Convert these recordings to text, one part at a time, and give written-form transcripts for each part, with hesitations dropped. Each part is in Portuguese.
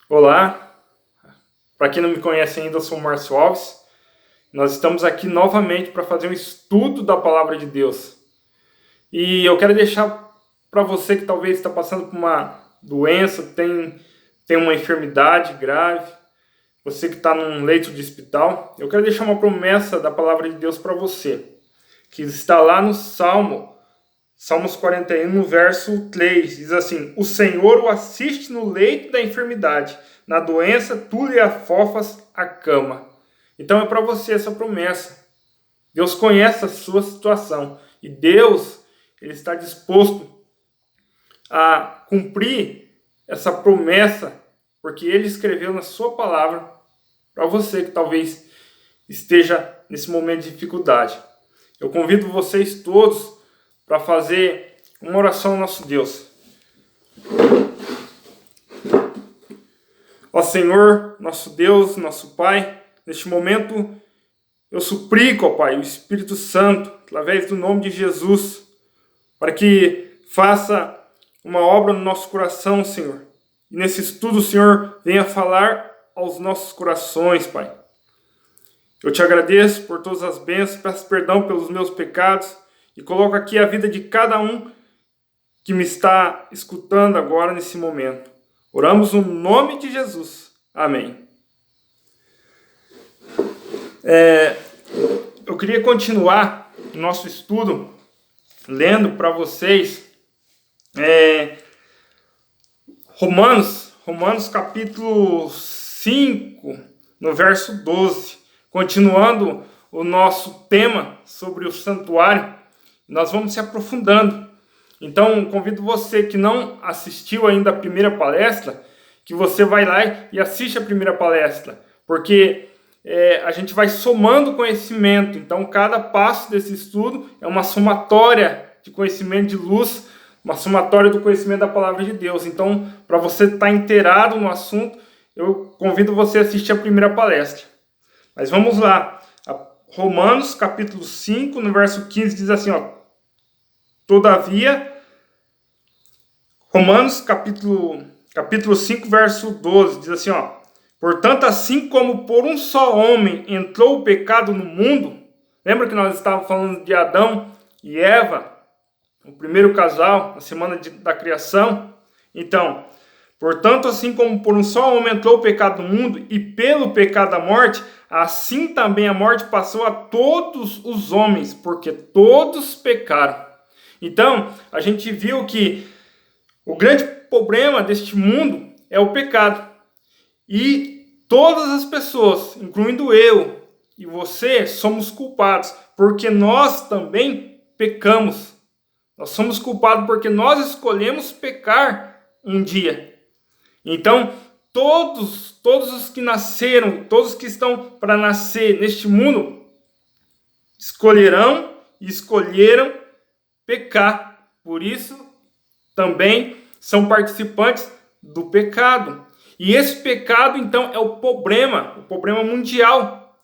Olá, para quem não me conhece ainda, eu sou o Márcio Alves. Nós estamos aqui novamente para fazer um estudo da Palavra de Deus. E eu quero deixar para você que talvez está passando por uma doença, tem uma enfermidade grave, você que está num leito de hospital, eu quero deixar uma promessa da Palavra de Deus para você, que está lá no Salmos 41, no verso 3, diz assim: O Senhor o assiste no leito da enfermidade, na doença tu lhe afofas a cama. Então é para você essa promessa. Deus conhece a sua situação e Deus, ele está disposto a cumprir essa promessa, porque ele escreveu na sua palavra para você que talvez esteja nesse momento de dificuldade. Eu convido vocês todos para fazer uma oração ao nosso Deus. Ó Senhor, nosso Deus, nosso Pai, neste momento eu suplico, ó Pai, o Espírito Santo, através do nome de Jesus, para que faça uma obra no nosso coração, Senhor. E nesse estudo, Senhor, venha falar aos nossos corações, Pai. Eu te agradeço por todas as bênçãos, peço perdão pelos meus pecados e coloco aqui a vida de cada um que me está escutando agora nesse momento. Oramos no nome de Jesus. Amém. Eu queria continuar o nosso estudo lendo para vocês Romanos capítulo 5, no verso 12. Continuando o nosso tema sobre o santuário, nós vamos se aprofundando. Então, convido você que não assistiu ainda a primeira palestra, que você vai lá e assiste a primeira palestra, porque a gente vai somando conhecimento. Então, cada passo desse estudo é uma somatória de conhecimento de luz, uma somatória do conhecimento da palavra de Deus. Então, para você estar inteirado no assunto, eu convido você a assistir a primeira palestra. Mas vamos lá. Romanos capítulo 5, no verso 15, diz assim, ó: Todavia, Romanos capítulo 5, verso 12, diz assim, ó: Portanto, assim como por um só homem entrou o pecado no mundo, lembra que nós estávamos falando de Adão e Eva, o primeiro casal, na semana da criação? Então, portanto, assim como por um só homem entrou o pecado no mundo, e pelo pecado a morte, assim também a morte passou a todos os homens, porque todos pecaram. Então, a gente viu que o grande problema deste mundo é o pecado. E todas as pessoas, incluindo eu e você, somos culpados, porque nós também pecamos. Nós somos culpados porque nós escolhemos pecar um dia. Então, todos os que nasceram, todos que estão para nascer neste mundo, escolheram e escolheram pecar. Por isso, também são participantes do pecado. E esse pecado, então, é o problema mundial.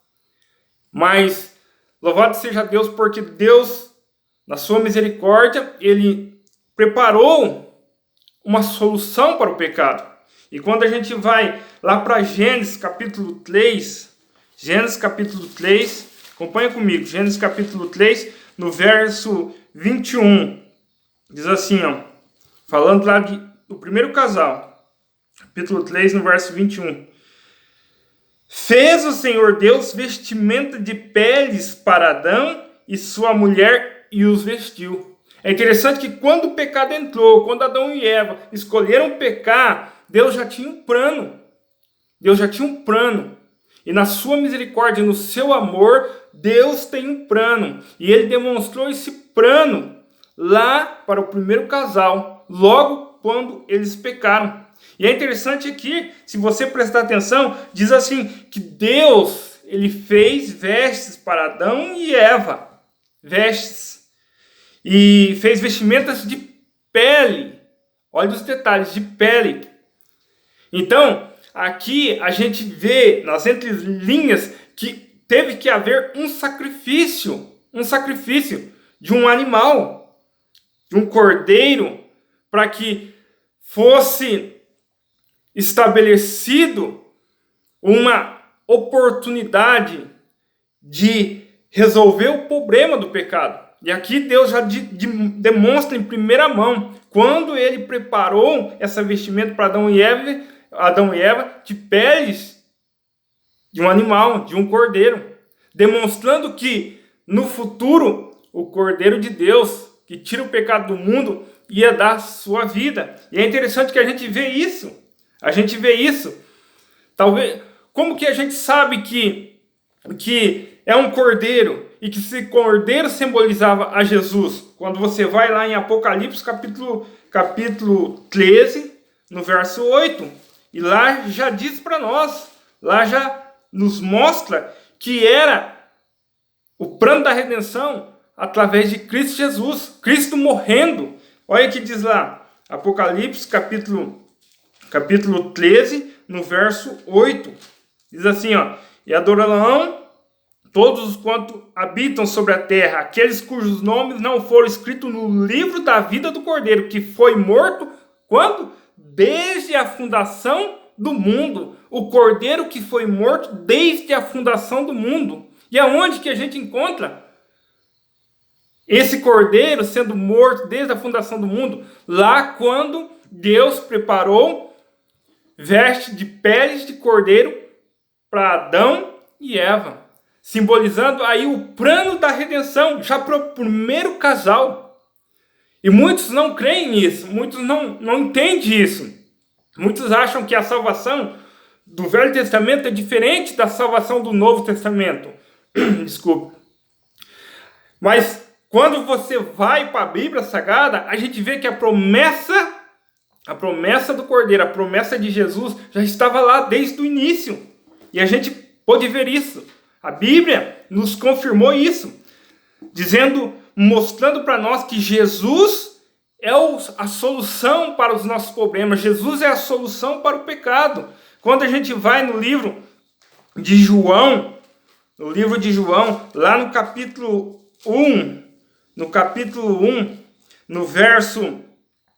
Mas, louvado seja Deus, porque Deus, na sua misericórdia, Ele preparou uma solução para o pecado. E quando a gente vai lá para Gênesis capítulo 3, acompanha comigo, Gênesis capítulo 3, no verso 21, diz assim, ó, falando lá do primeiro casal, capítulo 3, no verso 21. Fez o Senhor Deus vestimenta de peles para Adão e sua mulher e os vestiu. É interessante que quando o pecado entrou, quando Adão e Eva escolheram pecar, Deus já tinha um plano. E na sua misericórdia, no seu amor, Deus tem um plano. E ele demonstrou esse plano lá para o primeiro casal, logo quando eles pecaram. E é interessante aqui, se você prestar atenção, diz assim, que Deus, ele fez vestes para Adão e Eva. Vestes. E fez vestimentas de pele. Olha os detalhes, de pele. Então, aqui a gente vê nas entrelinhas que teve que haver um sacrifício de um animal, de um cordeiro, para que fosse estabelecido uma oportunidade de resolver o problema do pecado. E aqui Deus já demonstra em primeira mão, quando ele preparou essa vestimenta para Adão e Eva de peles de um animal, de um cordeiro, demonstrando que no futuro o Cordeiro de Deus, que tira o pecado do mundo, ia dar sua vida. E é interessante que a gente vê isso. A gente vê isso. Talvez, como que a gente sabe que é um cordeiro e que esse cordeiro simbolizava a Jesus? Quando você vai lá em Apocalipse capítulo 13, no verso 8, e lá já diz para nós, lá já nos mostra que era o plano da redenção através de Cristo Jesus, Cristo morrendo. Olha o que diz lá, Apocalipse capítulo 13, no verso 8. Diz assim, ó: e adorarão todos os quantos habitam sobre a terra, aqueles cujos nomes não foram escritos no livro da vida do Cordeiro, que foi morto, quando? Desde a fundação do mundo. O Cordeiro que foi morto desde a fundação do mundo. E aonde que a gente encontra esse Cordeiro sendo morto desde a fundação do mundo? Lá quando Deus preparou veste de peles de cordeiro para Adão e Eva, simbolizando aí o plano da redenção, já para o primeiro casal. E muitos não creem nisso, muitos não entendem isso. Muitos acham que a salvação do Velho Testamento é diferente da salvação do Novo Testamento. Desculpa. Mas quando você vai para a Bíblia Sagrada, a gente vê que a promessa do Cordeiro, a promessa de Jesus já estava lá desde o início. E a gente pôde ver isso. A Bíblia nos confirmou isso, mostrando para nós que Jesus é a solução para os nossos problemas. Jesus é a solução para o pecado. Quando a gente vai no livro de João, lá no capítulo 1, no verso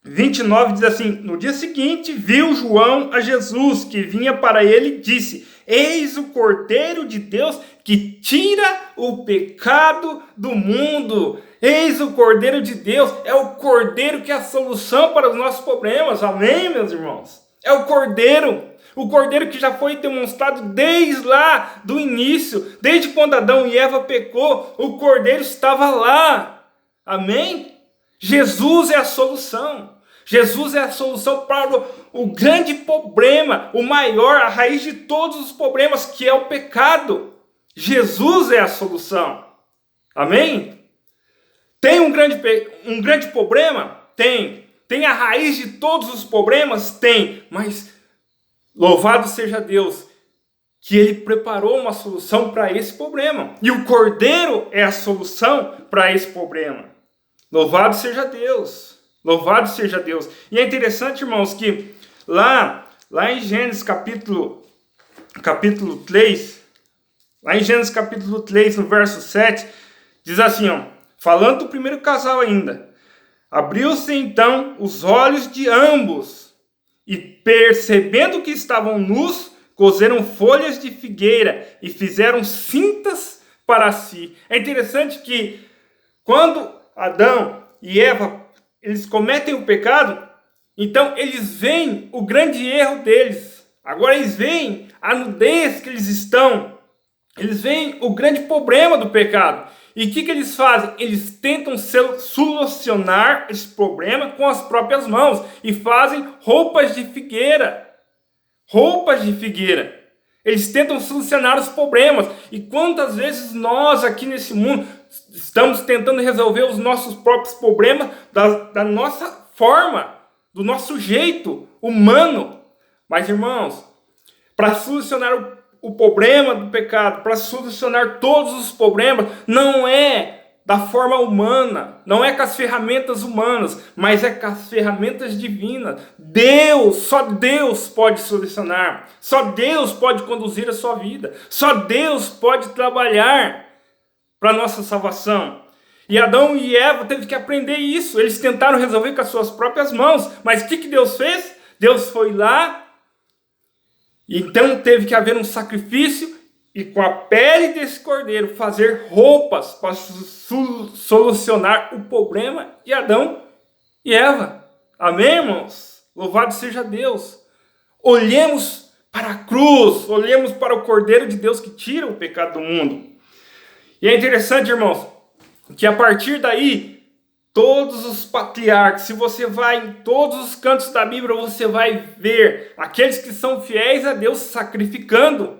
29, diz assim: no dia seguinte viu João a Jesus, que vinha para ele, e disse: eis o Cordeiro de Deus que tira o pecado do mundo. Eis o Cordeiro de Deus, é o Cordeiro que é a solução para os nossos problemas. Amém, meus irmãos? É o Cordeiro que já foi demonstrado desde lá do início, desde quando Adão e Eva pecou, o Cordeiro estava lá. Amém? Jesus é a solução. Jesus é a solução para o grande problema, o maior, a raiz de todos os problemas, que é o pecado. Jesus é a solução. Amém? Tem um grande problema? Tem. Tem a raiz de todos os problemas? Tem. Mas louvado seja Deus, que Ele preparou uma solução para esse problema. E o Cordeiro é a solução para esse problema. Louvado seja Deus. Louvado seja Deus. E é interessante, irmãos, que lá em Gênesis capítulo 3, lá em Gênesis capítulo 3, no verso 7, diz assim, ó, falando do primeiro casal ainda: abriu-se então os olhos de ambos, e percebendo que estavam nus, coseram folhas de figueira e fizeram cintas para si. É interessante que quando Adão e Eva, eles cometem o pecado, então eles veem o grande erro deles. Agora eles veem a nudez que eles estão. Eles veem o grande problema do pecado. E o que eles fazem? Eles tentam solucionar esse problema com as próprias mãos. E fazem roupas de figueira. Roupas de figueira. Eles tentam solucionar os problemas. E quantas vezes nós aqui nesse mundo estamos tentando resolver os nossos próprios problemas da nossa forma, do nosso jeito humano. Mas, irmãos, para solucionar o problema do pecado, para solucionar todos os problemas, não é da forma humana, não é com as ferramentas humanas, mas é com as ferramentas divinas. Só Deus pode solucionar, só Deus pode conduzir a sua vida, só Deus pode trabalhar para a nossa salvação. E Adão e Eva teve que aprender isso. Eles tentaram resolver com as suas próprias mãos, mas o que Deus fez? Deus foi lá Então teve que haver um sacrifício e com a pele desse cordeiro fazer roupas para solucionar o problema de Adão e Eva. Amém, irmãos? Louvado seja Deus. Olhemos para a cruz, olhemos para o Cordeiro de Deus que tira o pecado do mundo. E é interessante, irmãos, que a partir daí, todos os patriarcas, se você vai em todos os cantos da Bíblia, você vai ver aqueles que são fiéis a Deus sacrificando,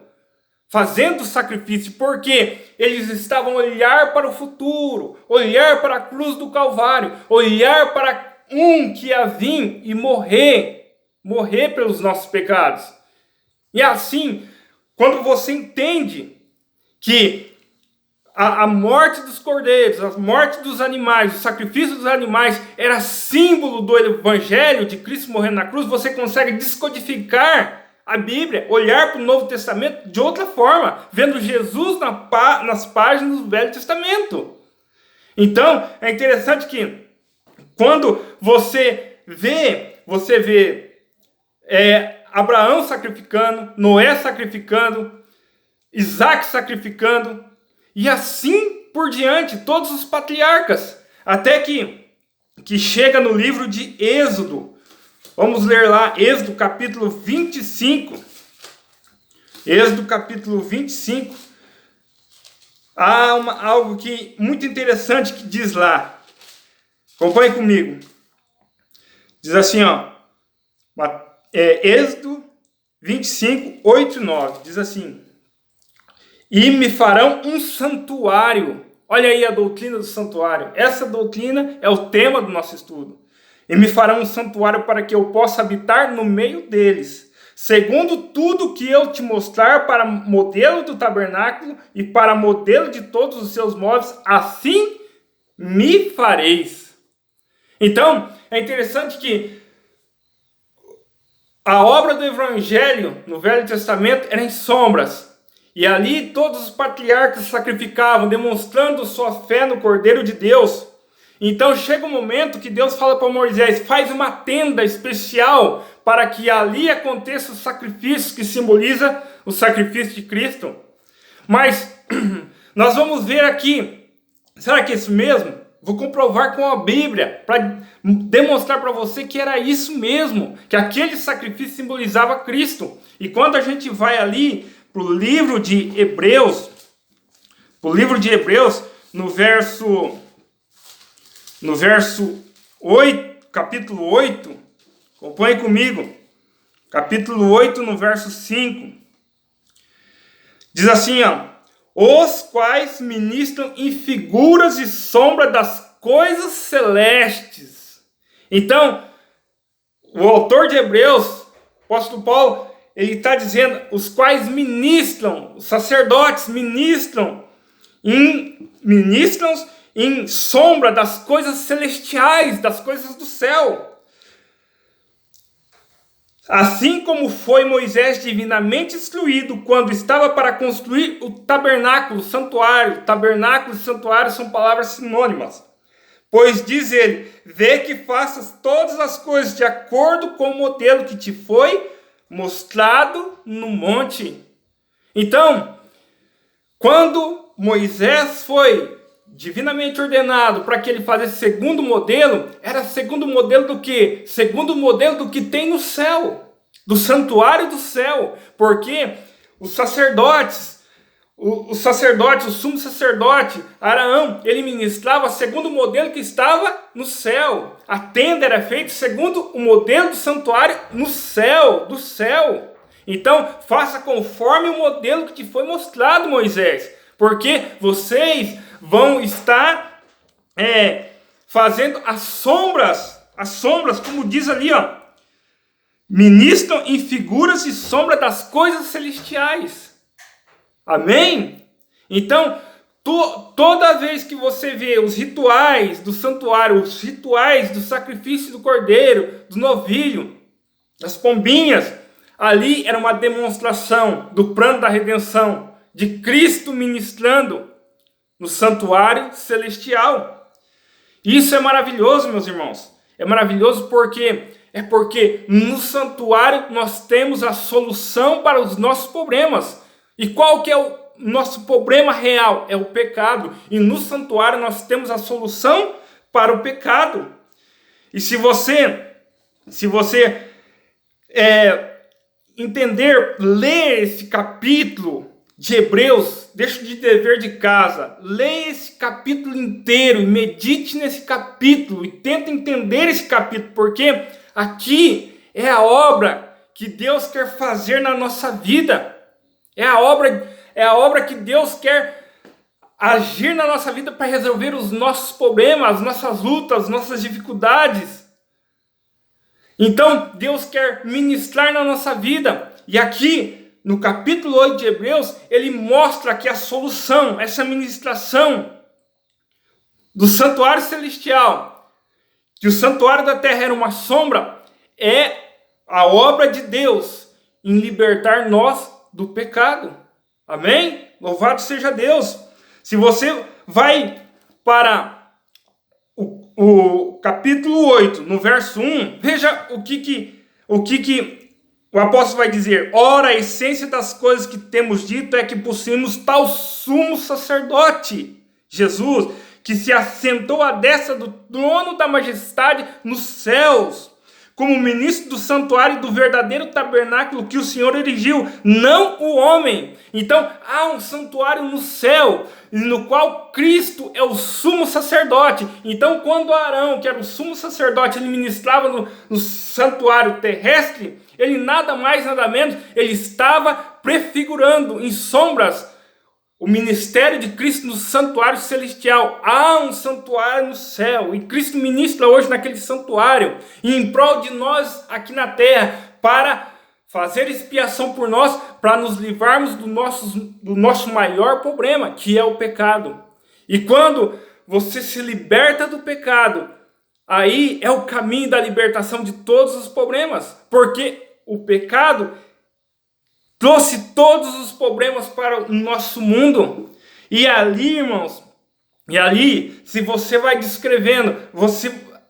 fazendo sacrifício, porque eles estavam a olhar para o futuro, olhar para a cruz do Calvário, olhar para um que ia vir e morrer pelos nossos pecados. E assim, quando você entende que a morte dos cordeiros, a morte dos animais, o sacrifício dos animais era símbolo do evangelho de Cristo morrendo na cruz, você consegue descodificar a Bíblia, olhar para o Novo Testamento de outra forma, vendo Jesus nas páginas do Velho Testamento. Então, é interessante que quando você vê Abraão sacrificando, Noé sacrificando, Isaac sacrificando, e assim por diante, todos os patriarcas, até que chega no livro de Êxodo. Vamos ler lá, Êxodo capítulo 25. Êxodo capítulo 25. Há algo muito interessante que diz lá. Acompanhe comigo. Diz assim, Êxodo 25, 8 e 9. Diz assim: e me farão um santuário. Olha aí a doutrina do santuário. Essa doutrina é o tema do nosso estudo. E me farão um santuário para que eu possa habitar no meio deles, segundo tudo que eu te mostrar, para modelo do tabernáculo e para modelo de todos os seus móveis, assim me fareis. Então, é interessante que a obra do Evangelho no Velho Testamento era em sombras. E ali todos os patriarcas sacrificavam, demonstrando sua fé no Cordeiro de Deus. Então chega um momento que Deus fala para Moisés: faz uma tenda especial para que ali aconteça o sacrifício que simboliza o sacrifício de Cristo. Mas nós vamos ver aqui, será que é isso mesmo? Vou comprovar com a Bíblia para demonstrar para você que era isso mesmo, que aquele sacrifício simbolizava Cristo. E quando a gente vai ali para o livro de Hebreus, no verso 8, capítulo 8, acompanhe comigo, capítulo 8, no verso 5, diz assim, os quais ministram em figuras e sombra das coisas celestes. Então, o autor de Hebreus, o apóstolo Paulo, ele está dizendo, os quais ministram, os sacerdotes ministram em sombra das coisas celestiais, das coisas do céu. Assim como foi Moisés divinamente instruído quando estava para construir o tabernáculo, o santuário. Tabernáculo e santuário são palavras sinônimas. Pois diz ele, vê que faças todas as coisas de acordo com o modelo que te foi mostrado no monte. Então, quando Moisés foi divinamente ordenado para que ele fizesse segundo modelo, era segundo modelo do quê? Segundo modelo do que tem no céu, do santuário do céu, porque os sacerdotes, o sumo sacerdote, Araão, ele ministrava segundo o modelo que estava no céu. A tenda era feita segundo o modelo do santuário no céu, do céu. Então, faça conforme o modelo que te foi mostrado, Moisés, porque vocês vão estar fazendo as sombras, como diz ali, ministram em figuras e sombra das coisas celestiais. Amém? Então, toda vez que você vê os rituais do santuário, os rituais do sacrifício do cordeiro, do novilho, das pombinhas, ali era uma demonstração do plano da redenção, de Cristo ministrando no santuário celestial. Isso é maravilhoso, meus irmãos. É maravilhoso porque É porque no santuário nós temos a solução para os nossos problemas. E qual que é o nosso problema real? É o pecado. E no santuário nós temos a solução para o pecado. E se você entender, ler esse capítulo de Hebreus, deixa de dever de casa, leia esse capítulo inteiro e medite nesse capítulo e tenta entender esse capítulo, porque aqui é a obra que Deus quer fazer na nossa vida. É a obra que Deus quer agir na nossa vida para resolver os nossos problemas, as nossas lutas, as nossas dificuldades. Então, Deus quer ministrar na nossa vida. E aqui, no capítulo 8 de Hebreus, ele mostra que a solução, essa ministração do santuário celestial, que o santuário da terra era uma sombra, é a obra de Deus em libertar nós do pecado. Amém? Louvado seja Deus. Se você vai para o capítulo 8, no verso 1, veja o que o apóstolo vai dizer. Ora, a essência das coisas que temos dito é que possuímos tal sumo sacerdote, Jesus, que se assentou à destra do trono da majestade nos céus, como ministro do santuário e do verdadeiro tabernáculo que o Senhor erigiu, não o homem. Então, há um santuário no céu, no qual Cristo é o sumo sacerdote. Então, quando Arão, que era o sumo sacerdote, ele ministrava no santuário terrestre, ele nada mais, nada menos, ele estava prefigurando em sombras o ministério de Cristo no santuário celestial. Há um santuário no céu, e Cristo ministra hoje naquele santuário, e em prol de nós aqui na terra, para fazer expiação por nós, para nos livrarmos do nosso maior problema, que é o pecado. E quando você se liberta do pecado, aí é o caminho da libertação de todos os problemas, porque o pecado trouxe todos os problemas para o nosso mundo. E ali, irmãos, se você vai descrevendo,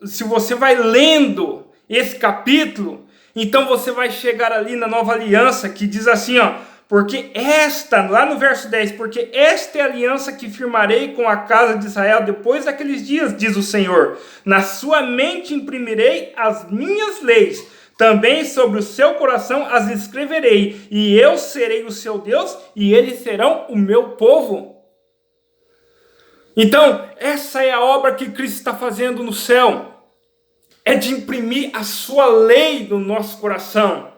se você vai lendo esse capítulo, então você vai chegar ali na nova aliança, que diz assim, ó, porque lá no verso 10, porque esta é a aliança que firmarei com a casa de Israel depois daqueles dias, diz o Senhor. Na sua mente imprimirei as minhas leis, também sobre o seu coração as escreverei, e eu serei o seu Deus, e eles serão o meu povo. Então, essa é a obra que Cristo está fazendo no céu. É de imprimir a sua lei no nosso coração.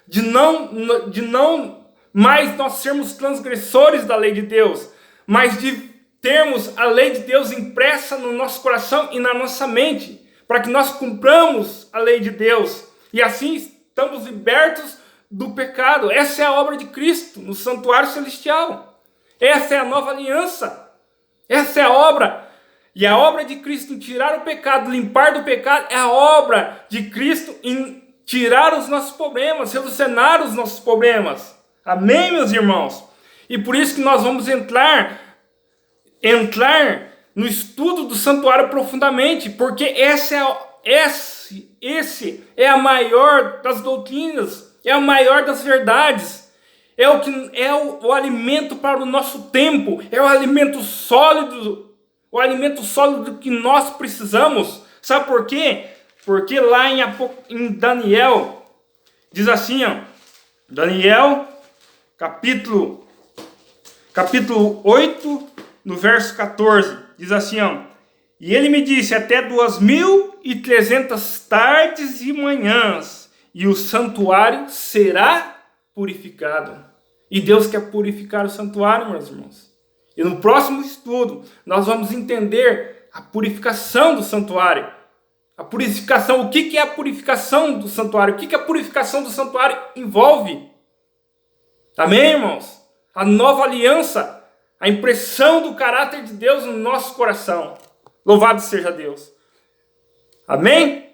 De não mais nós sermos transgressores da lei de Deus, mas de termos a lei de Deus impressa no nosso coração e na nossa mente, para que nós cumpramos a lei de Deus. E assim estamos libertos do pecado. Essa é a obra de Cristo no santuário celestial. Essa é a nova aliança. Essa é a obra. E a obra de Cristo em tirar o pecado, limpar do pecado, é a obra de Cristo em tirar os nossos problemas, solucionar os nossos problemas. Amém, meus irmãos? E por isso que nós vamos entrar no estudo do santuário profundamente, porque esse é a maior das doutrinas, é a maior das verdades, é o alimento para o nosso tempo, é o alimento sólido que nós precisamos. Sabe por quê? Porque lá em Daniel, diz assim, ó, Daniel, capítulo 8, no verso 14, diz assim, ó, e ele me disse, até 2.300 tardes e manhãs, e o santuário será purificado. E Deus quer purificar o santuário, meus irmãos. E no próximo estudo, nós vamos entender a purificação do santuário. A purificação, o que é a purificação do santuário? O que a purificação do santuário envolve? Amém, irmãos? A nova aliança, a impressão do caráter de Deus no nosso coração. Louvado seja Deus. Amém?